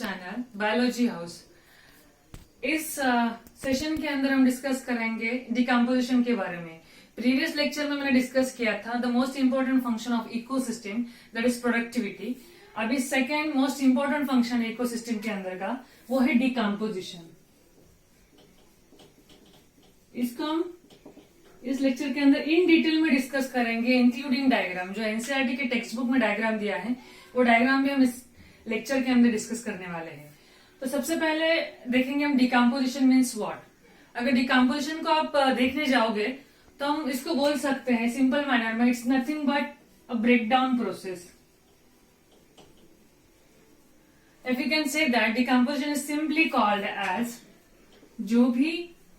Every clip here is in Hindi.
Channel biology house. इस सेशन के अंदर हम डिस्कस करेंगे डिकम्पोजिशन के बारे में। प्रीवियस लेक्चर में मैंने डिस्कस किया था the most important function of ecosystem, that is productivity. अभी सेकेंड मोस्ट इंपॉर्टेंट फंक्शन है इकोसिस्टम के अंदर का, वो है डिकम्पोजिशन। इसको हम इस लेक्चर के अंदर इन डिटेल में डिस्कस करेंगे, इंक्लूडिंग डायग्राम। जो एनसीईआरटी के टेक्स्ट बुक में डायग्राम दिया है वो डायग्राम भी हम इस लेक्चर के अंदर डिस्कस करने वाले हैं। तो सबसे पहले देखेंगे हम डिकम्पोजिशन मीन्स व्हाट। अगर डिकम्पोजिशन को आप देखने जाओगे तो हम इसको बोल सकते हैं सिंपल मैनर में, it's nothing but a break down process. If you can say that decomposition is simply called as, जो भी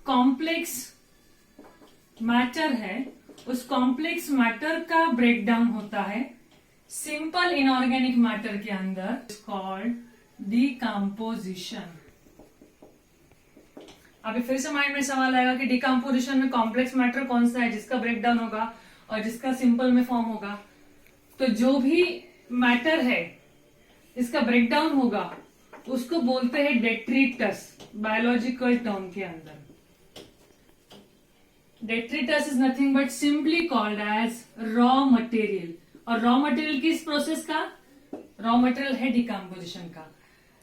कॉम्प्लेक्स मैटर है उस कॉम्प्लेक्स मैटर का ब्रेक डाउन होता है सिंपल इनऑर्गेनिक मैटर के अंदर, कॉल्ड डिकम्पोजिशन। अभी फिर से माइंड में सवाल आएगा कि डिकम्पोजिशन में कॉम्प्लेक्स मैटर कौन सा है जिसका ब्रेक डाउन होगा और जिसका सिंपल में फॉर्म होगा। तो जो भी मैटर है इसका ब्रेक डाउन होगा उसको बोलते हैं डेट्रिटस, बायोलॉजिकल टर्म के अंदर। Detritus is nothing but simply called as raw material. और रॉ मटेरियल किस प्रोसेस का? रॉ मटेरियल है डिकम्पोजिशन का।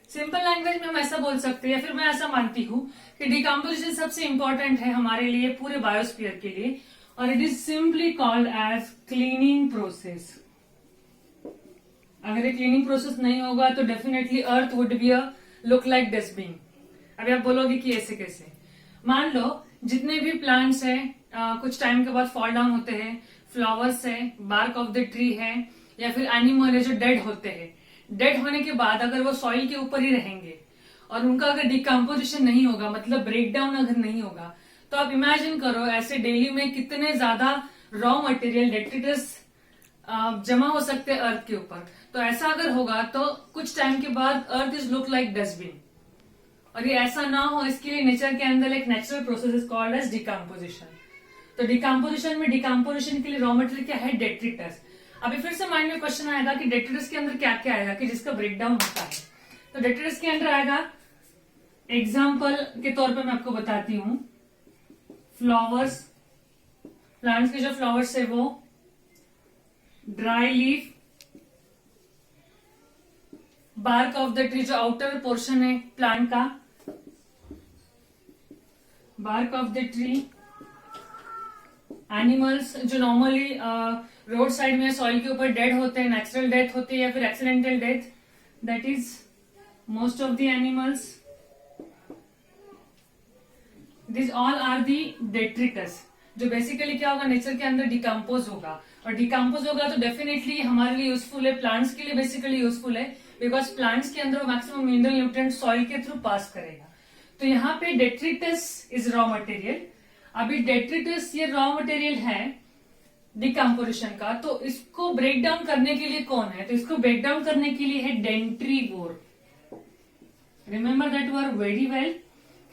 सिंपल लैंग्वेज में हम ऐसा बोल सकते हैं, या फिर मैं ऐसा मानती हूं कि डिकम्पोजिशन सबसे इंपॉर्टेंट है हमारे लिए, पूरे बायोस्फीयर के लिए, और it is simply called as cleaning process. अगर ये क्लीनिंग प्रोसेस नहीं होगा तो definitely earth would be a look like dustbin. अभी आप बोलोगे कि ऐसे कैसे? मान लो जितने भी प्लांट्स हैं कुछ टाइम के बाद फॉल डाउन होते हैं, फ्लावर्स है, बार्क ऑफ द ट्री है, या फिर एनिमल है जो डेड होते हैं। डेड होने के बाद अगर वो सॉइल के ऊपर ही रहेंगे और उनका अगर डिकम्पोजिशन नहीं होगा, मतलब ब्रेक डाउन अगर नहीं होगा, तो आप इमेजिन करो ऐसे डेली में कितने ज्यादा रॉ मटेरियल डेट्रिटस जमा हो सकते हैं अर्थ के ऊपर। तो ऐसा अगर होगा तो कुछ टाइम के बाद earth is look like dustbin. और ये ऐसा ना हो इसके लिए नेचर के अंदर एक natural process is called as decomposition. तो डिकम्पोजिशन में डिकम्पोजिशन के लिए रॉ मटेरियल क्या है? डेट्रिटस। अभी फिर से माइंड में क्वेश्चन आएगा कि डेट्रिटस के अंदर क्या क्या आएगा कि जिसका ब्रेकडाउन होता है। तो डेट्रिटस के अंदर आएगा, एग्जाम्पल के तौर पे मैं आपको बताती हूं, फ्लावर्स, प्लांट्स के जो फ्लावर्स है वो, dry leaf, bark of the tree जो आउटर पोर्शन है प्लांट का, bark of the tree, animals जो नॉर्मली रोड साइड में सॉइल के ऊपर डेड होते हैं, नेचुरल डेथ होती है या फिर accidental death, that is most of the animals. This all are the detritus, जो बेसिकली क्या होगा नेचर के अंदर डिकम्पोज होगा। और डिकम्पोज होगा तो डेफिनेटली हमारे लिए यूजफुल है, प्लांट्स के लिए बेसिकली यूजफुल है, बिकॉज प्लांट्स के अंदर मैक्सिमम मिनरल न्यूट्रिएंट सॉइल के थ्रू पास करेगा। तो यहाँ पे डेट्रिटस इज रॉ मटेरियल। अभी डेट्रिटस ये रॉ मटेरियल है डिकम्पोजिशन का, तो इसको ब्रेक डाउन करने के लिए कौन है? तो इसको ब्रेक डाउन करने के लिए है detritivore. Remember that word very well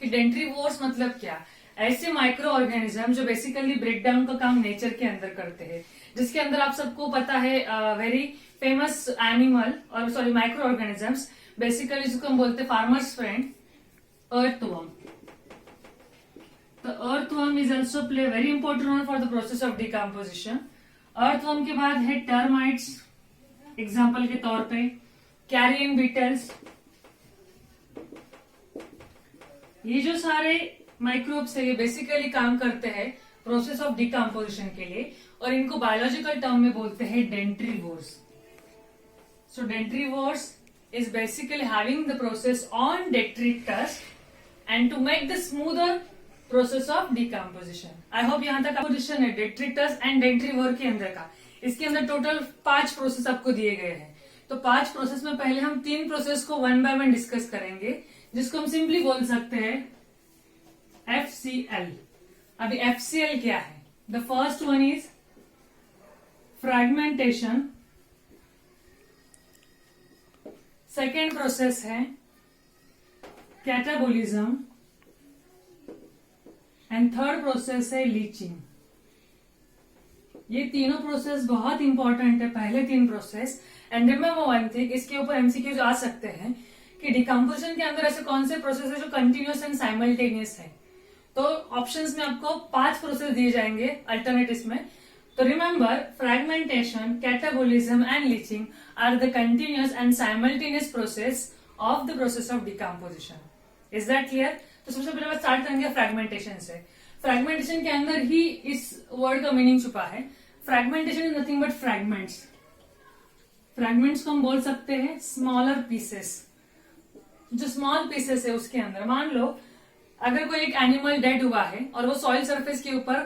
कि डेंट्रीवोर्स मतलब क्या? ऐसे माइक्रो ऑर्गेनिज्म जो बेसिकली ब्रेक डाउन का काम नेचर के अंदर करते हैं, जिसके अंदर आप सबको पता है वेरी फेमस एनिमल और सॉरी माइक्रो ऑर्गेनिजम्स, बेसिकली जिसको हम बोलते हैं फार्मर्स फ्रेंड, अर्थवर्म। तो earthworm is also play very important role for the process of decomposition. Earthworm के बाद है टर्माइट्स, एग्जाम्पल के तौर पे कैरियन बीटल्स। ये जो सारे माइक्रोब्स है ये बेसिकली काम करते हैं प्रोसेस ऑफ डिकम्पोजिशन के लिए, और इनको बायोलॉजिकल टर्म में बोलते हैं detritivores. So detritivores is basically having the process on detritus and to make the smoother process of decomposition. I hope यहां तक कंपोजिशन है डेट्रिटस एंड डेंट्रीवोर के अंदर का। इसके अंदर टोटल 5 प्रोसेस आपको दिए गए हैं। तो 5 प्रोसेस में पहले हम 3 प्रोसेस को 1 बाय 1 डिस्कस करेंगे, जिसको हम सिंपली बोल सकते हैं FCL। अभी FCL क्या है? The first one is fragmentation, second process है कैटाबोलिज्म, एंड थर्ड प्रोसेस है लीचिंग। ये तीनों प्रोसेस बहुत इंपॉर्टेंट है, पहले 3 process. And remember one thing, इसके ऊपर एमसीक्यूज आ सकते हैं कि डिकम्पोजिशन के अंदर ऐसे कौन से प्रोसेस है जो कंटिन्यूअस एंड साइमल्टेनियस है। तो ऑप्शंस में आपको 5 प्रोसेस दिए जाएंगे अल्टरनेटिव्स में। तो remember, fragmentation, catabolism and leaching are the continuous and simultaneous process of the process of decomposition. Is that clear? तो सबसे पहले बात स्टार्ट करेंगे फ्रैगमेंटेशन से। फ्रैगमेंटेशन के अंदर ही इस वर्ड का मीनिंग छुपा है। Fragmentation is nothing but fragments. Fragments को हम बोल सकते हैं स्मॉलर पीसेस। जो स्मॉल पीसेस है उसके अंदर, मान लो अगर कोई एक एनिमल डेड हुआ है और वो सॉइल सरफेस के ऊपर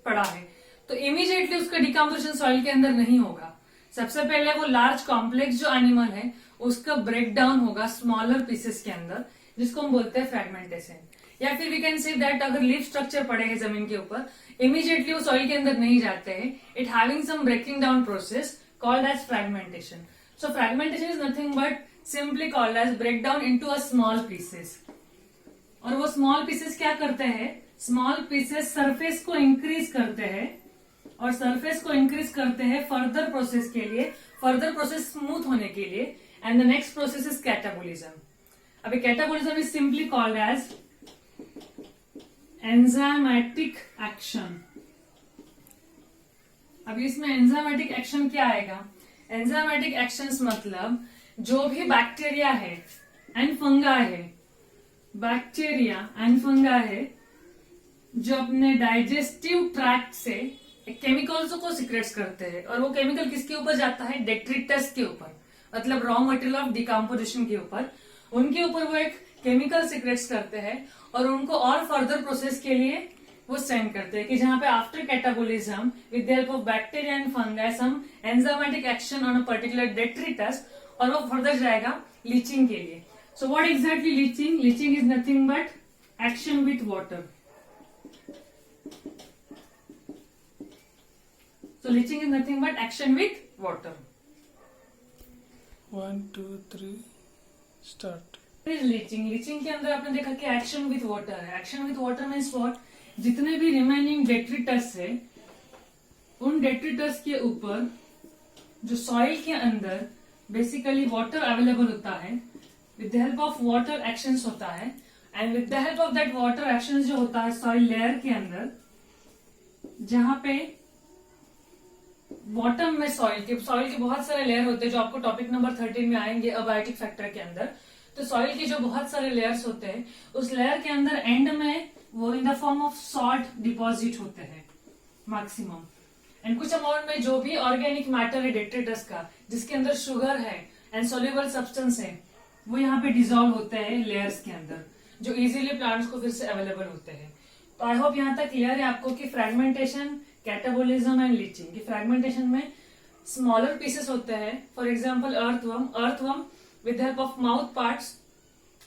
पड़ा है, तो इमीडिएटली उसका डिकम्पोजिशन सॉइल के अंदर नहीं होगा। सबसे पहले वो लार्ज कॉम्प्लेक्स जो एनिमल है उसका ब्रेक डाउन होगा स्मॉलर पीसेस के अंदर, जिसको हम बोलते हैं फ्रैगमेंटेशन। या फिर वी कैन से दैट अगर लीफ स्ट्रक्चर पड़े हैं जमीन के ऊपर, इमीडिएटली वो सॉइल के अंदर नहीं जाते हैं, it having some breaking down process called as fragmentation. So fragmentation is nothing but simply called as break down into a small pieces. और वो स्मॉल पीसेस क्या करते हैं? स्मॉल पीसेस सरफेस को इंक्रीज करते हैं, और सरफेस को इंक्रीज करते हैं फर्दर प्रोसेस के लिए, फर्दर प्रोसेस स्मूथ होने के लिए। And the next process is catabolism. अभी catabolism is simply called as enzymatic action. अभी इसमें एंजाइमेटिक एक्शन क्या आएगा? एंजाइमेटिक एक्शंस मतलब जो भी बैक्टीरिया है एंड फंगा है, बैक्टीरिया एंड फंगा है जो अपने डाइजेस्टिव ट्रैक्ट से केमिकल्स को सिक्रेट्स करते हैं, और वो केमिकल किसके ऊपर जाता है? डेट्रिटस के ऊपर, मतलब रॉ मटेरियल ऑफ डिकम्पोजिशन के ऊपर। उनके ऊपर वो एक केमिकल सिक्रेट्स करते हैं और उनको और फर्दर प्रोसेस के लिए वो सेंड करते हैं, कि जहां पे after catabolism with the help of bacteria and fungi some enzymatic action on a particular detritus, और वो फर्दर जाएगा लीचिंग के लिए। So what exactly leaching? Leaching is nothing but action with water. So leaching is nothing but action with water. 1 2 3 start. Is leaching. Leaching के अंदर आपने देखा कि action with water है। Action with water means what? जितने भी रिमेनिंग डेट्रिटस है, उन डेट्रिटस के ऊपर जो सॉइल के अंदर बेसिकली वाटर अवेलेबल होता है, with the help of water actions होता है, and with the help of that water actions जो होता है सॉइल लेयर के अंदर, जहां पे बॉटम में सॉइल के बहुत सारे लेयर होते हैं जो आपको टॉपिक नंबर 13 में आएंगे अबायोटिक फैक्टर के अंदर। तो सॉइल के जो बहुत सारे लेयर्स होते हैं, उस लेयर के अंदर एंड में वो in the form of salt deposit होते हैं मैक्सिमम, एंड कुछ अमाउंट में जो भी ऑर्गेनिक मैटर है डेट्रिटस का, जिसके अंदर शुगर है एंड सोल्यूबल सब्सटेंस है, वो यहाँ पे डिसॉल्व होते हैं लेयर्स के अंदर, जो इजीली प्लांट्स को फिर से अवेलेबल होते हैं। तो आई होप यहाँ तक क्लियर है आपको कि फ्रैगमेंटेशन, कैटाबोलिज्म एंड लीचिंग। की फ्रैगमेंटेशन में स्मॉलर पीसेस होते हैं, for example earthworm with help of mouth parts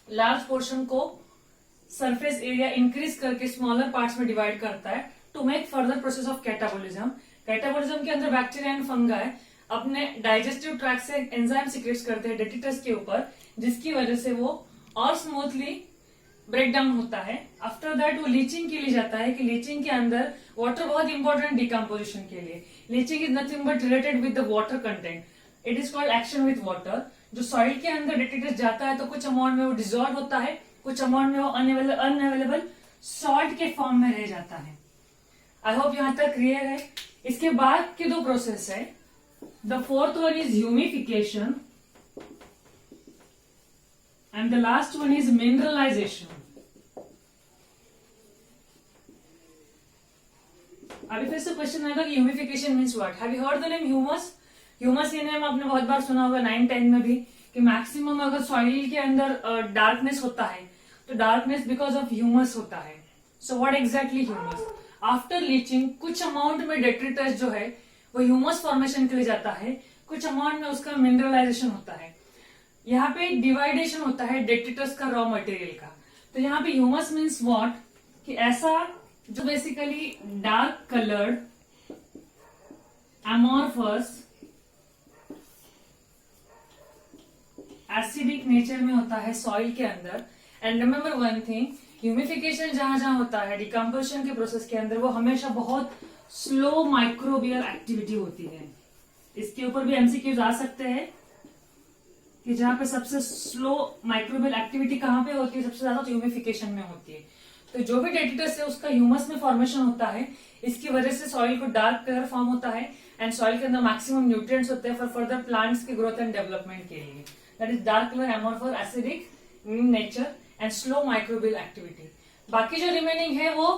large portion को सरफेस एरिया इंक्रीज करके स्मॉलर पार्ट्स में डिवाइड करता है to make further process of catabolism. Catabolism के अंदर बैक्टीरिया एंड फंगाई अपने डाइजेस्टिव ट्रैक्ट से एंजाइम सीक्रेट्स करते हैं डेट्रिटस के ऊपर, जिसकी वजह से वो और स्मूथली ब्रेक डाउन होता है। आफ्टर दैट वो लीचिंग के लिए जाता है, कि लीचिंग के अंदर वाटर बहुत इंपॉर्टेंट डिकम्पोजिशन के लिए। Leaching is nothing but related with the water content, it is called action with water. जो सॉइल के अंदर डेट्रिटस जाता है तो कुछ अमाउंट में वो डिसॉल्व होता है, कुछ अमाउंट में वो अनअवेलेबल सॉल्ट के फॉर्म में रह जाता है। आई होप यहाँ तक क्लियर है। इसके बाद के 2 प्रोसेस है। The fourth one is humification and the last one is mineralization. अभी फिर से क्वेश्चन आएगा कि humification means what. Have you heard the name humus? Humus ये नेम आपने बहुत बार सुना होगा 9-10 में भी, कि मैक्सिमम अगर सॉइल के अंदर डार्कनेस होता है तो डार्कनेस बिकॉज ऑफ ह्यूमस होता है। So what exactly humus? After leaching कुछ अमाउंट में डेट्रिटस जो है वो ह्यूमस फॉर्मेशन के लिए जाता है, कुछ अमाउंट में उसका मिनरलाइजेशन होता है। यहाँ पे डिवाइडेशन होता है डेट्रिटस का रॉ मटेरियल का। तो यहाँ पे ह्यूमस मीन्स व्हाट, कि ऐसा जो basically dark coloured amorphous acidic nature में होता है सॉइल के अंदर। And remember one thing, humification जहां जहां होता है डिकम्पोजिशन के प्रोसेस के अंदर, वो हमेशा बहुत स्लो माइक्रोबियल एक्टिविटी होती है। इसके ऊपर भी एमसीक्यूज आ सकते हैं कि जहाँ पे सबसे स्लो माइक्रोबियल एक्टिविटी कहाँ पे होती है, सबसे ज्यादा ह्यूमिफिकेशन में होती है। तो जो भी डेट्रिटस है उसका ह्यूमस में फॉर्मेशन होता है, इसकी वजह से सॉइल को डार्क कलर फॉर्म होता है एंड सॉइल के अंदर मैक्सिमम न्यूट्रिएंट्स होते हैं फॉर फर्दर प्लांट्स के ग्रोथ एंड डेवलपमेंट के लिए। That is dark colour, amorphous, acidic in nature and slow microbial activity. बाकी जो रिमेनिंग है वो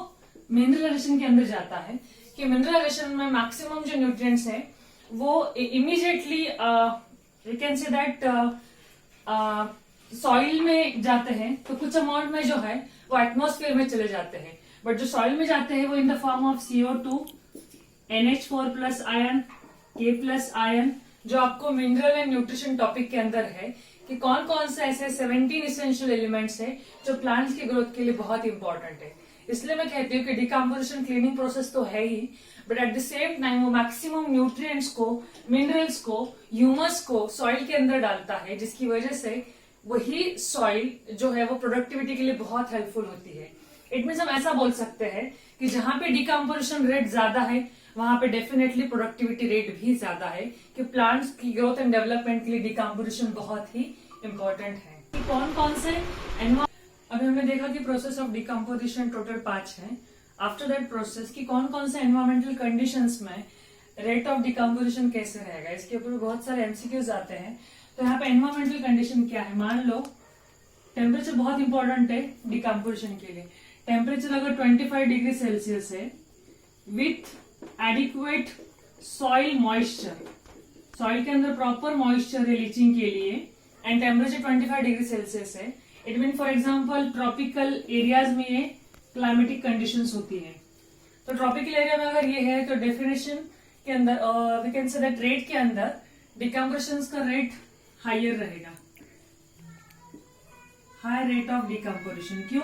मिनरलाइजेशन के अंदर जाता है कि मिनरलाइजेशन में मैक्सिमम जो न्यूट्रिएंट्स है वो immediately we can say that soil में जाते हैं, तो कुछ अमाउंट में जो है वो एटमॉस्फेयर में चले जाते हैं, बट जो सॉइल में जाते हैं वो in the form of CO2, NH4 plus ion, K plus ion, जो आपको मिनरल एंड न्यूट्रिशन टॉपिक के अंदर है कि कौन कौन से ऐसे 17 इसेंशियल एलिमेंट्स है जो प्लांट्स की ग्रोथ के लिए बहुत इंपॉर्टेंट है। इसलिए मैं कहती हूँ कि डिकम्पोजिशन क्लीनिंग प्रोसेस तो है ही, but at the same time वो मैक्सिमम न्यूट्रिएंट्स को, मिनरल्स को, ह्यूमस को सॉइल के अंदर डालता है, जिसकी वजह से वही सॉइल जो है वो प्रोडक्टिविटी के लिए बहुत हेल्पफुल होती है। इट मीन्स हम ऐसा बोल सकते हैं कि जहां पे डिकम्पोजिशन रेट ज्यादा है वहां पे डेफिनेटली प्रोडक्टिविटी रेट भी ज्यादा है, कि प्लांट्स की ग्रोथ एंड डेवलपमेंट के लिए डिकम्पोजिशन बहुत ही इंपॉर्टेंट है। कि कौन कौन से अभी हमने देखा कि प्रोसेस ऑफ डिकम्पोजिशन टोटल 5 है। आफ्टर दैट प्रोसेस की कौन कौन से एनवायरमेंटल कंडीशंस में रेट ऑफ डिकम्पोजिशन कैसे रहेगा, इसके ऊपर बहुत सारे MCQs आते हैं। तो यहाँ पे एनवायरमेंटल कंडीशन क्या है, मान लो टेम्परेचर बहुत इंपॉर्टेंट है डिकम्पोजिशन के लिए। टेम्परेचर अगर 25 डिग्री सेल्सियस है with adequate soil moisture, soil के अंदर प्रॉपर मॉइस्चर है लीचिंग के लिए, एंड टेम्परेचर 25 डिग्री सेल्सियस है, it mean for example tropical areas में ये क्लाइमेटिक कंडीशंस होती है। तो ट्रॉपिकल एरिया में अगर ये है तो डेफिनेशन के अंदर we can say that rate के अंदर डिकम्पोजिशन का रेट हायर रहेगा, हाई रेट ऑफ डिकम्पोजिशन। क्यों?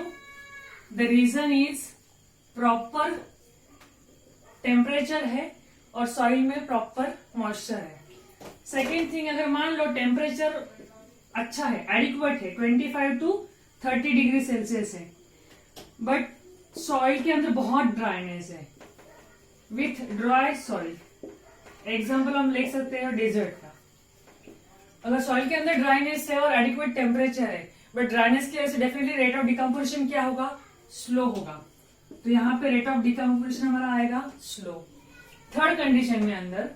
The reason is proper temperature है और सॉइल में प्रॉपर मॉइस्चर है। सेकेंड थिंग, अगर मान लो टेम्परेचर अच्छा है, एडिक्वेट है, 25 to 30 डिग्री सेल्सियस है, बट सॉइल के अंदर बहुत ड्राइनेस है विथ ड्राई सॉइल। एग्जाम्पल हम ले सकते हैं डेजर्ट का। अगर सॉइल के अंदर ड्राइनेस है और एडिक्वेट टेम्परेचर है, बट ड्राइनेस की वजह से डेफिनेटली रेट ऑफ डिकम्पोजिशन क्या होगा, स्लो होगा। तो यहाँ पे रेट ऑफ डिकम्पोजिशन हमारा आएगा स्लो। थर्ड कंडीशन में अंदर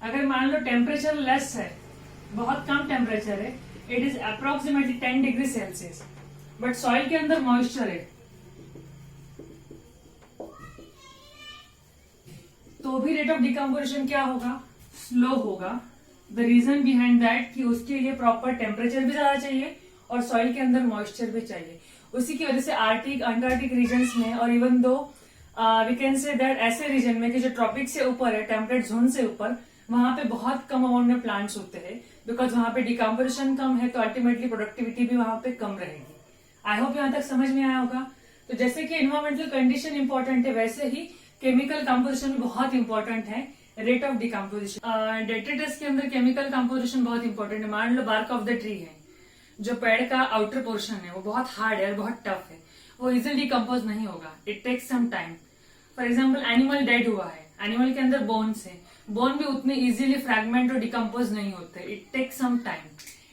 अगर मान लो टेम्परेचर लेस है, बहुत कम टेम्परेचर है, it is approximately 10 degree Celsius, but soil के अंदर मॉइस्चर है, तो भी रेट ऑफ डिकम्पोजिशन क्या होगा, स्लो होगा। द रीजन बिहाइंड दैट कि उसके लिए प्रॉपर टेम्परेचर भी ज्यादा चाहिए और सॉइल के अंदर मॉइस्चर भी चाहिए। उसी की वजह से आर्टिक, अंटार्कटिक रीजन्स में, और even though we can say that ऐसे रीजन में कि जो ट्रॉपिक से ऊपर है, टेम्परेट जोन से ऊपर, वहां पे बहुत कम अमाउंट में प्लांट्स होते हैं, बिकॉज वहां पे डिकम्पोजिशन कम है, तो अल्टीमेटली प्रोडक्टिविटी भी वहां पे कम रहेगी। आई होप यहाँ तक समझ में आया होगा। तो जैसे कि एनवायरमेंटल कंडीशन इंपॉर्टेंट है, वैसे ही केमिकल कंपोजिशन भी बहुत इंपॉर्टेंट है, रेट ऑफ डिकम्पोजिशन। डेट्रिटस के अंदर केमिकल कंपोजिशन बहुत इंपॉर्टेंट है। मान लो बार्क ऑफ द ट्री है, जो पेड़ का आउटर पोर्शन है वो बहुत हार्ड है और बहुत टफ है, वो इजिली डिकम्पोज नहीं होगा, it takes some time. For example animal dead हुआ है, एनिमल के अंदर बोन्स है, बोन भी उतने इजीली फ्रैगमेंट और डिकम्पोज नहीं होते, it takes some time.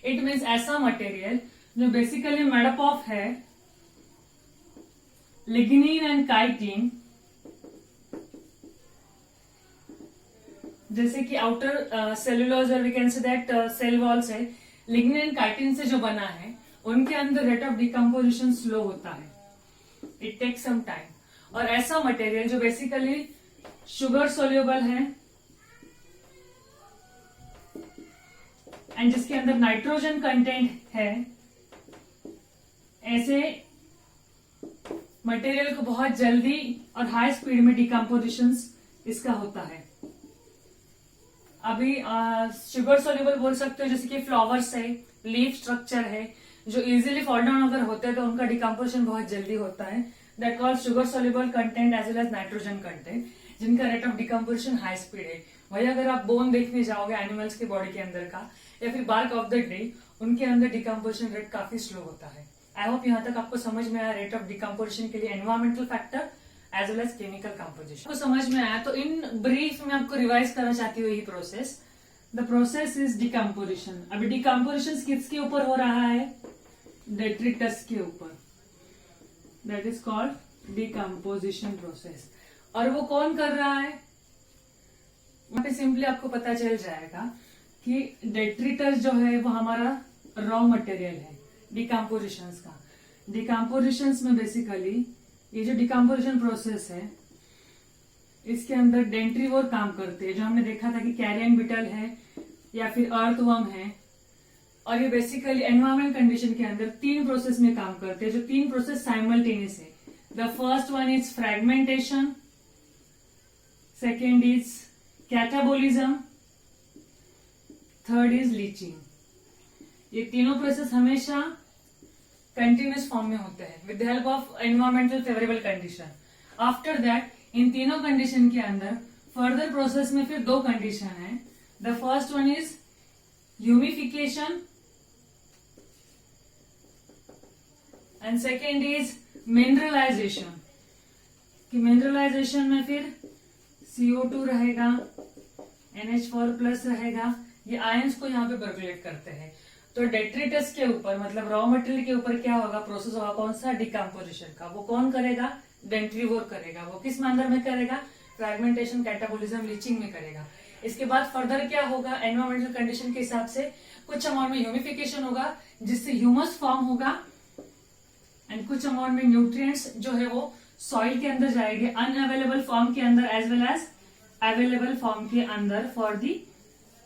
It means ऐसा मटेरियल जो बेसिकली मेडअप ऑफ है लिग्निन एंड काइटिन, जैसे कि आउटर सेलुलोज और we can say that cell walls है, लिग्निन एंड काइटिन से जो बना है, उनके अंदर रेट ऑफ डिकम्पोजिशन स्लो होता है, इट टेक्स सम टाइम। और ऐसा मटेरियल जो बेसिकली शुगर सोल्यूबल है एंड जिसके अंदर नाइट्रोजन कंटेंट है, ऐसे मटेरियल को बहुत जल्दी और हाई स्पीड में डिकम्पोजिशन इसका होता है। अभी शुगर सोल्यूबल बोल सकते हो, जैसे कि फ्लावर्स है, लीफ स्ट्रक्चर है, जो इजीली फॉल डाउन अगर होते हैं तो उनका डिकम्पोजिशन बहुत जल्दी होता है, that called sugar soluble content as well as nitrogen content, जिनका rate of decomposition high speed है। वही अगर आप बोन देखने जाओगे एनिमल्स के बॉडी के अंदर का, या फिर बार्क ऑफ द ट्री, उनके अंदर डिकम्पोजिशन रेट काफी स्लो होता है। आई होप यहाँ तक आपको समझ में आया रेट ऑफ डिकम्पोजिशन के लिए environmental factor as well as chemical composition. आपको समझ में आया तो इन ब्रीफ में आपको रिवाइज करना चाहती हूँ यही process, the process is decomposition. अभी डिकम्पोजिशन किसके ऊपर हो रहा है? डेट्रिटस के ऊपर। That is called decomposition process. और वो कौन कर रहा है? वहां पे सिंपली आपको पता चल जाएगा कि डेट्रिटस जो है वो हमारा रॉ मटेरियल है डिकम्पोजिशन का। डिकम्पोजिशन में बेसिकली ये जो डिकम्पोजिशन प्रोसेस है इसके अंदर डेंट्रीवोर काम करते हैं, जो हमने देखा था कि कैरियन बिटल है या फिर अर्थवर्म है। और ये बेसिकली एनवायरमेंट कंडीशन के अंदर 3 प्रोसेस में काम करते हैं, जो 3 प्रोसेस साइमल्टेनियस है। The first one is fragmentation, second is catabolism, third is leaching. ये तीनों प्रोसेस हमेशा कंटिन्यूस फॉर्म में होते हैं with the help of environmental favourable condition. After that in तीनों कंडीशन के अंदर फर्दर प्रोसेस में फिर 2 कंडीशन है। The first one is humification and second is mineralisation. कि मिनरलाइजेशन में फिर CO2 रहेगा, NH4+ रहेगा, ये आयंस को यहाँ पे पर्कुलेट करते हैं। तो डेट्रिटस के ऊपर मतलब रॉ मटेरियल के ऊपर क्या होगा? प्रोसेस होगा कौन सा? डिकम्पोजिशन का। वो कौन करेगा? डेंट्रीवोर करेगा। वो किस मैनर में करेगा? फ्रैगमेंटेशन, कैटाबोलिज्म, लीचिंग में करेगा। इसके बाद फर्दर क्या होगा? एनवायरमेंटल कंडीशन के हिसाब से कुछ अमाउंट में ह्यूमिफिकेशन होगा जिससे ह्यूमस फॉर्म होगा एंड कुछ अमाउंट में न्यूट्रिएंट्स जो है वो सॉइल के अंदर जाएंगे अनअवेलेबल फॉर्म के अंदर as well as available form के अंदर फॉर दी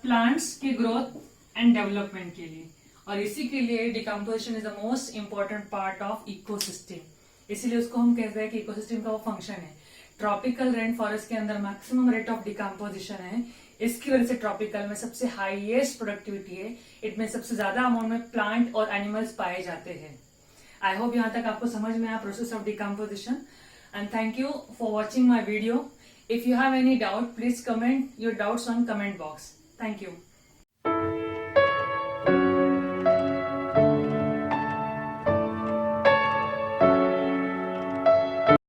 प्लांट्स के ग्रोथ एंड डेवलपमेंट के लिए। और इसी के लिए decomposition is the most important part of ecosystem. इसीलिए उसको हम कहते हैं कि इकोसिस्टम का वो फंक्शन है। ट्रॉपिकल रेन फॉरेस्ट के अंदर मैक्सिमम रेट ऑफ डिकम्पोजिशन है, इसकी वजह से ट्रॉपिकल में सबसे हाईएस्ट प्रोडक्टिविटी है। इनमें सबसे ज्यादा अमाउंट में प्लांट और एनिमल्स पाए जाते हैं। आई होप यहाँ तक आपको समझ में आया process of decomposition and thank you for watching my video. If you have any doubt please comment your doubts on comment box. Thank you.